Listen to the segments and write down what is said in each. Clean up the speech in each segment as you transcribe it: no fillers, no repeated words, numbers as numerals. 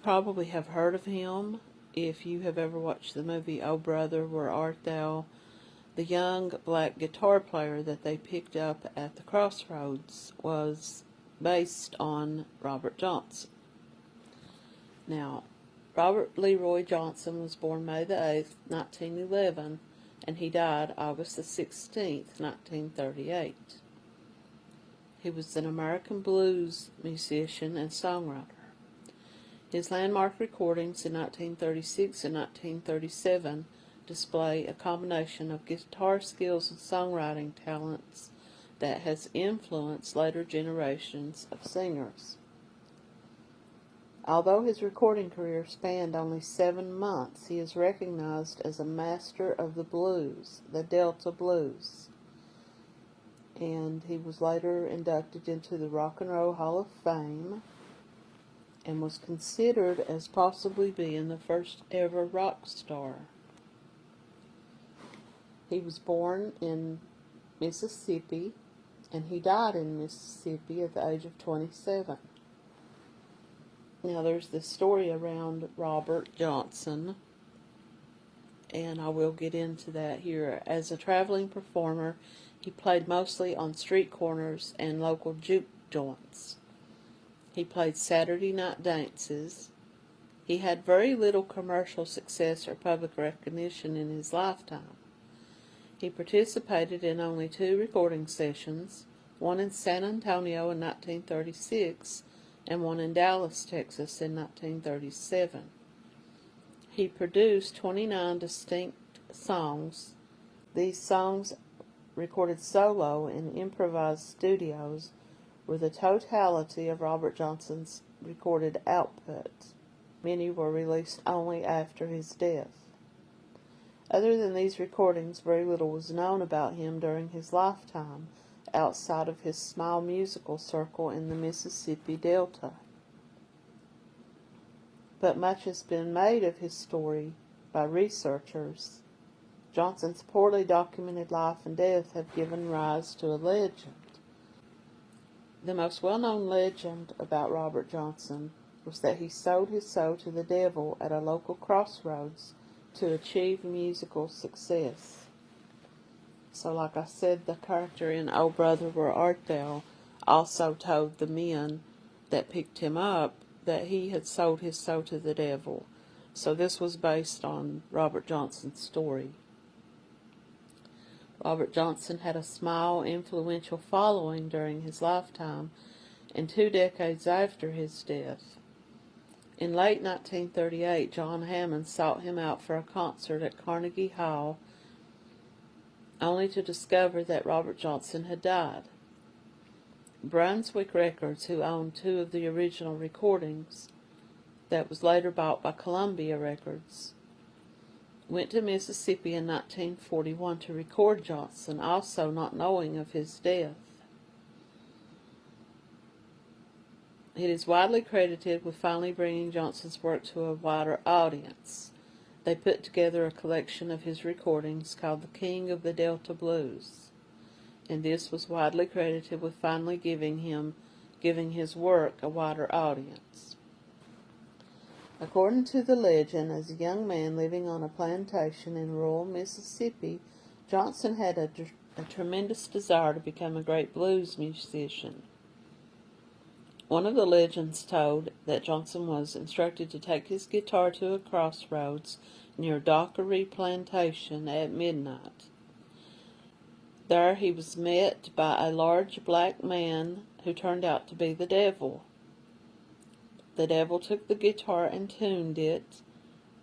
probably have heard of him if you have ever watched the movie Oh Brother, Where Art Thou? The young black guitar player that they picked up at the crossroads was based on Robert Johnson. Now, Robert Leroy Johnson was born May the 8th, 1911, and he died August the 16th, 1938. He was an American blues musician and songwriter. His landmark recordings in 1936 and 1937 display a combination of guitar skills and songwriting talents that has influenced later generations of singers. Although his recording career spanned only 7 months, he is recognized as a master of the blues, the Delta Blues. And he was later inducted into the Rock and Roll Hall of Fame and was considered as possibly being the first ever rock star. He was born in Mississippi, and he died in Mississippi at the age of 27. Now, there's this story around Robert Johnson, and I will get into that here. As a traveling performer, he played mostly on street corners and local juke joints. He played Saturday night dances. He had very little commercial success or public recognition in his lifetime. He participated in only 2 recording sessions, one in San Antonio in 1936 and one in Dallas, Texas in 1937. He produced 29 distinct songs. These songs, recorded solo in improvised studios, were the totality of Robert Johnson's recorded output. Many were released only after his death. Other than these recordings, very little was known about him during his lifetime, outside of his small musical circle in the Mississippi Delta. But much has been made of his story by researchers. Johnson's poorly documented life and death have given rise to a legend. The most well-known legend about Robert Johnson was that he sold his soul to the devil at a local crossroads to achieve musical success. So like I said, the character in Oh Brother, Where Art Thou also told the men that picked him up that he had sold his soul to the devil. So this was based on Robert Johnson's story. Robert Johnson had a small, influential following during his lifetime and 2 decades after his death. In late 1938, John Hammond sought him out for a concert at Carnegie Hall, only to discover that Robert Johnson had died. Brunswick Records, who owned 2 of the original recordings that was later bought by Columbia Records, went to Mississippi in 1941 to record Johnson, also not knowing of his death. It is widely credited with finally bringing Johnson's work to a wider audience. They put together a collection of his recordings called The King of the Delta Blues, and this was widely credited with finally giving his work a wider audience. According to the legend, as a young man living on a plantation in rural Mississippi, Johnson had a tremendous desire to become a great blues musician. One of the legends told that Johnson was instructed to take his guitar to a crossroads near Dockery Plantation at midnight. There he was met by a large black man who turned out to be the devil. The devil took the guitar and tuned it.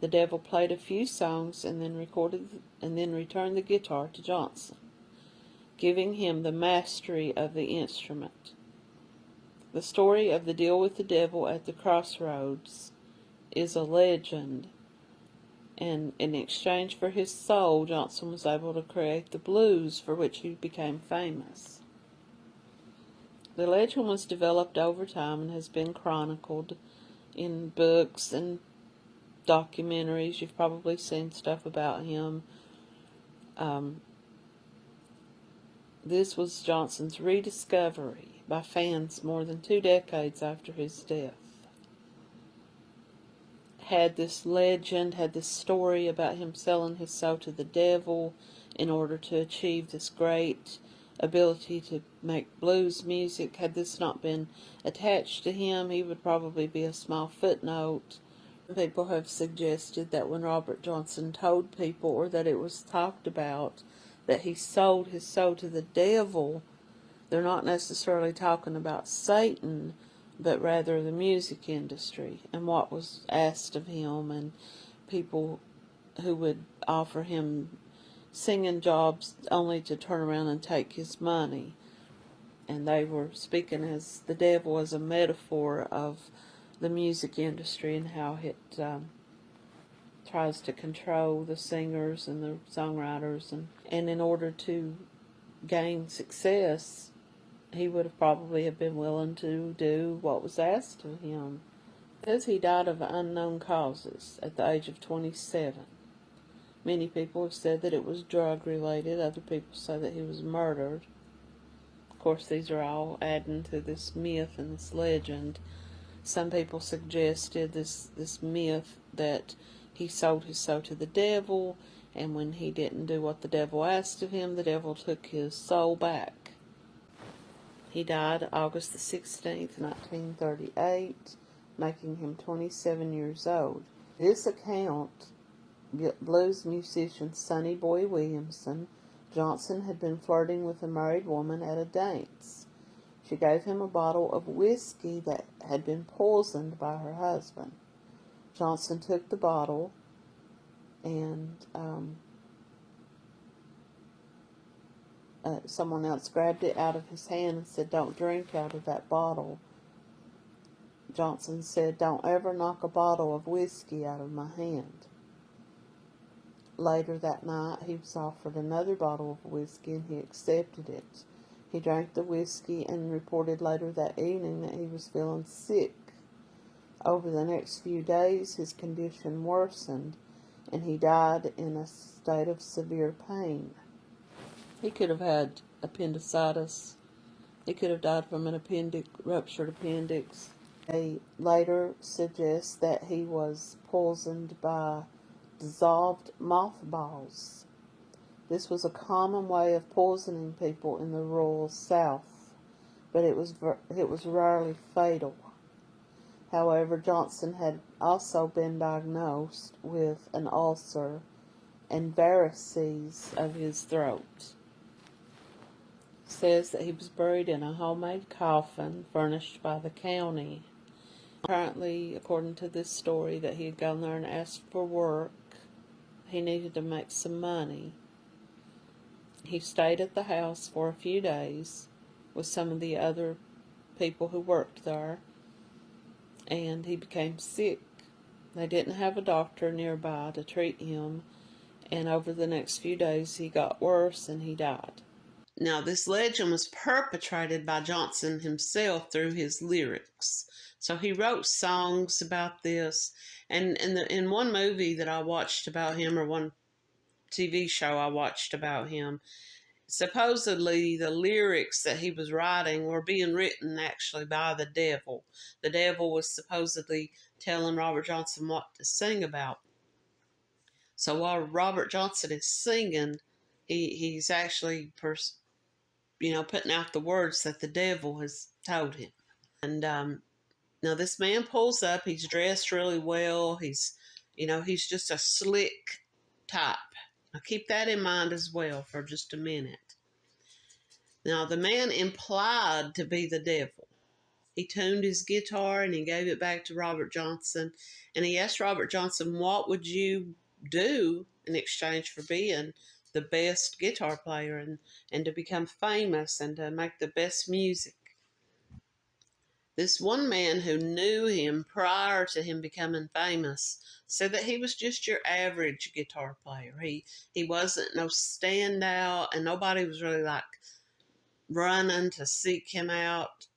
The devil played a few songs and then returned the guitar to Johnson, giving him the mastery of the instrument. The story of the deal with the devil at the crossroads is a legend, and in exchange for his soul, Johnson was able to create the blues for which he became famous. The legend was developed over time and has been chronicled in books and documentaries. You've probably seen stuff about him. This was Johnson's rediscovery by fans more than 2 decades after his death. had this legend, had this story about him selling his soul to the devil in order to achieve this great ability to make blues music. Had this not been attached to him, he would probably be a small footnote. People have suggested that when Robert Johnson told people, or that it was talked about, that he sold his soul to the devil, they're not necessarily talking about Satan, but rather the music industry and what was asked of him, and people who would offer him singing jobs only to turn around and take his money. And they were speaking as the devil as a metaphor of the music industry and how it tries to control the singers and the songwriters. And in order to gain success, he would have probably have been willing to do what was asked of him. It says he died of unknown causes at the age of 27. Many people have said that it was drug-related. Other people say that he was murdered. Of course, these are all adding to this myth and this legend. Some people suggested this myth that he sold his soul to the devil, and when he didn't do what the devil asked of him, the devil took his soul back. He died August the 16th, 1938, making him 27 years old. This account, blues musician Sonny Boy Williamson, Johnson had been flirting with a married woman at a dance. She gave him a bottle of whiskey that had been poisoned by her husband. Johnson took the bottle and someone else grabbed it out of his hand and said, "Don't drink out of that bottle." Johnson said, "Don't ever knock a bottle of whiskey out of my hand." Later that night, he was offered another bottle of whiskey and he accepted it. He drank the whiskey and reported later that evening that he was feeling sick. Over the next few days, his condition worsened and he died in a state of severe pain. He could have had appendicitis. He could have died from an ruptured appendix. They later suggest that he was poisoned by dissolved mothballs. This was a common way of poisoning people in the rural South, but it was rarely fatal. However, Johnson had also been diagnosed with an ulcer and varices of his throat. It says that he was buried in a homemade coffin furnished by the county. Apparently, according to this story, that he had gone there and asked for work. He needed to make some money. He stayed at the house for a few days with some of the other people who worked there, and he became sick. They didn't have a doctor nearby to treat him, and over the next few days he got worse and he died. Now, this legend was perpetrated by Johnson himself through his lyrics. So he wrote songs about this, and in one movie that I watched about him, or one TV show I watched about him, supposedly the lyrics that he was writing were being written actually by the devil. The devil was supposedly telling Robert Johnson what to sing about. So while Robert Johnson is singing, he's actually putting out the words that the devil has told him. And now this man pulls up. He's dressed really well. He's just a slick type. Now keep that in mind as well for just a minute. Now the man implied to be the devil. He tuned his guitar and he gave it back to Robert Johnson. And he asked Robert Johnson, "What would you do in exchange for being the best guitar player and to become famous and to make the best music?" This one man who knew him prior to him becoming famous said that he was just your average guitar player. He wasn't no standout, and nobody was really like running to seek him out.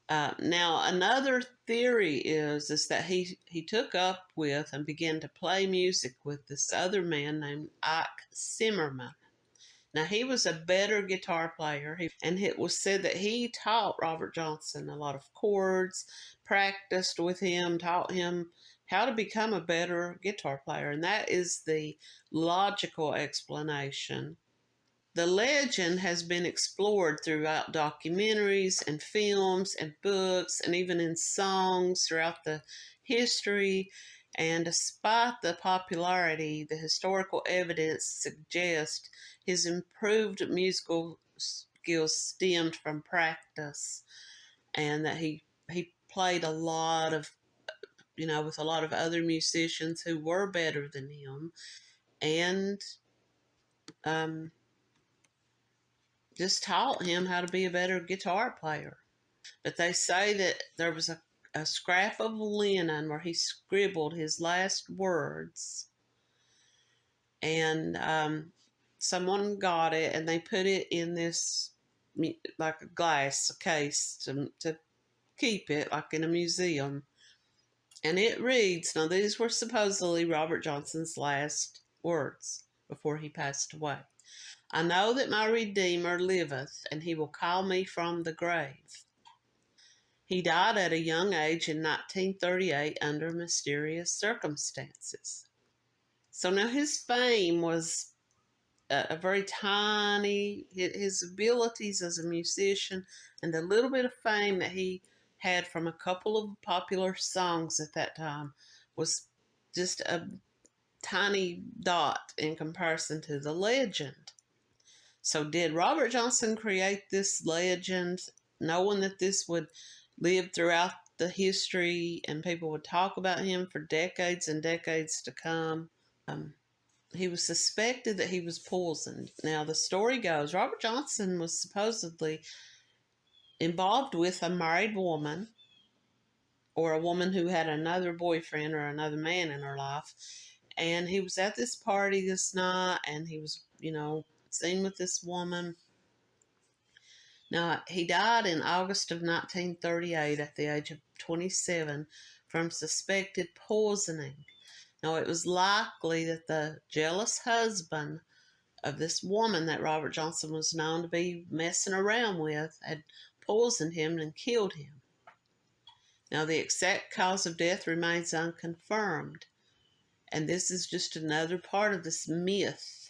Now, another theory is that he took up with and began to play music with this other man named Ike Zimmerman. Now, he was a better guitar player, and it was said that he taught Robert Johnson a lot of chords, practiced with him, taught him how to become a better guitar player, and that is the logical explanation. The legend has been explored throughout documentaries and films and books and even in songs throughout the history. And despite the popularity, the historical evidence suggests his improved musical skills stemmed from practice, and that he played a lot of, with a lot of other musicians who were better than him, and um, just taught him how to be a better guitar player. But they say that there was a scrap of linen where he scribbled his last words, and someone got it and they put it in this, like a glass case to keep it, like in a museum. And it reads, now these were supposedly Robert Johnson's last words before he passed away. I know that my Redeemer liveth, and he will call me from the grave. He died at a young age in 1938 under mysterious circumstances. So now his fame was a very tiny, his abilities as a musician and the little bit of fame that he had from a couple of popular songs at that time was just a tiny dot in comparison to the legend. So did Robert Johnson create this legend knowing that this would live throughout the history and people would talk about him for decades and decades to come? He was suspected that he was poisoned. Now, the story goes Robert Johnson was supposedly involved with a married woman, or a woman who had another boyfriend or another man in her life. And he was at this party this night, and he was, seen with this woman. Now, he died in August of 1938 at the age of 27 from suspected poisoning. Now, it was likely that the jealous husband of this woman that Robert Johnson was known to be messing around with had poisoned him and killed him. Now, the exact cause of death remains unconfirmed, and this is just another part of this myth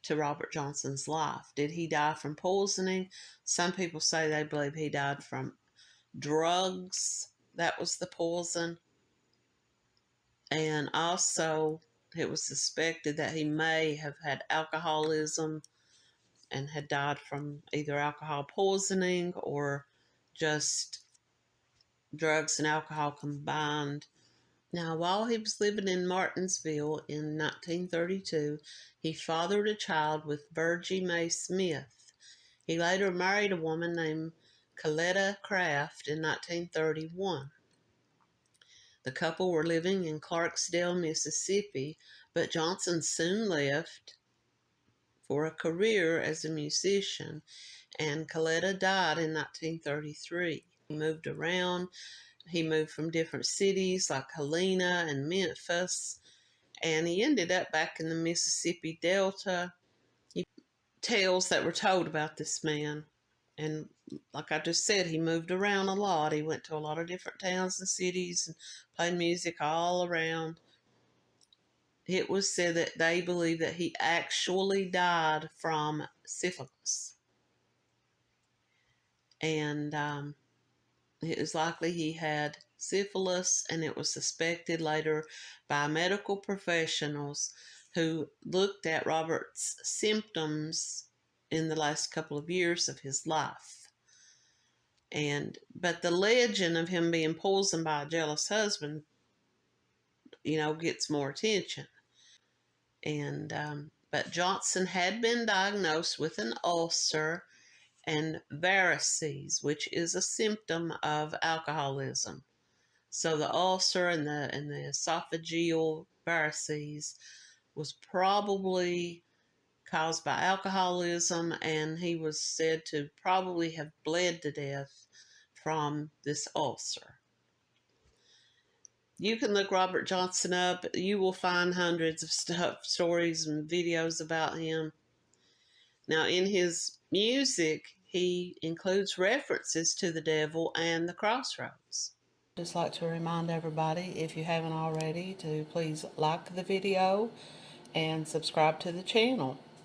to Robert Johnson's life. Did he die from poisoning? Some people say they believe he died from drugs. That was the poison. And also, it was suspected that he may have had alcoholism and had died from either alcohol poisoning or just drugs and alcohol combined. Now, while he was living in Martinsville in 1932, he fathered a child with Virgie Mae Smith. He later married a woman named Coletta Craft in 1931. The couple were living in Clarksdale, Mississippi, but Johnson soon left for a career as a musician, and Coletta died in 1933. He moved around. He moved from different cities like Helena and Memphis, and he ended up back in the Mississippi Delta. Tales that were told about this man. And like I just said, he moved around a lot. He went to a lot of different towns and cities and played music all around. It was said that they believe that he actually died from syphilis. And it was likely he had syphilis, and it was suspected later by medical professionals who looked at Robert's symptoms in the last couple of years of his life. But the legend of him being poisoned by a jealous husband, gets more attention. But Johnson had been diagnosed with an ulcer and varices, which is a symptom of alcoholism. So the ulcer and the esophageal varices was probably caused by alcoholism, and he was said to probably have bled to death from this ulcer. You can look Robert Johnson up. You will find hundreds of stories and videos about him. Now, in his music, he includes references to the devil and the crossroads. Just like to remind everybody, if you haven't already, to please like the video and subscribe to the channel.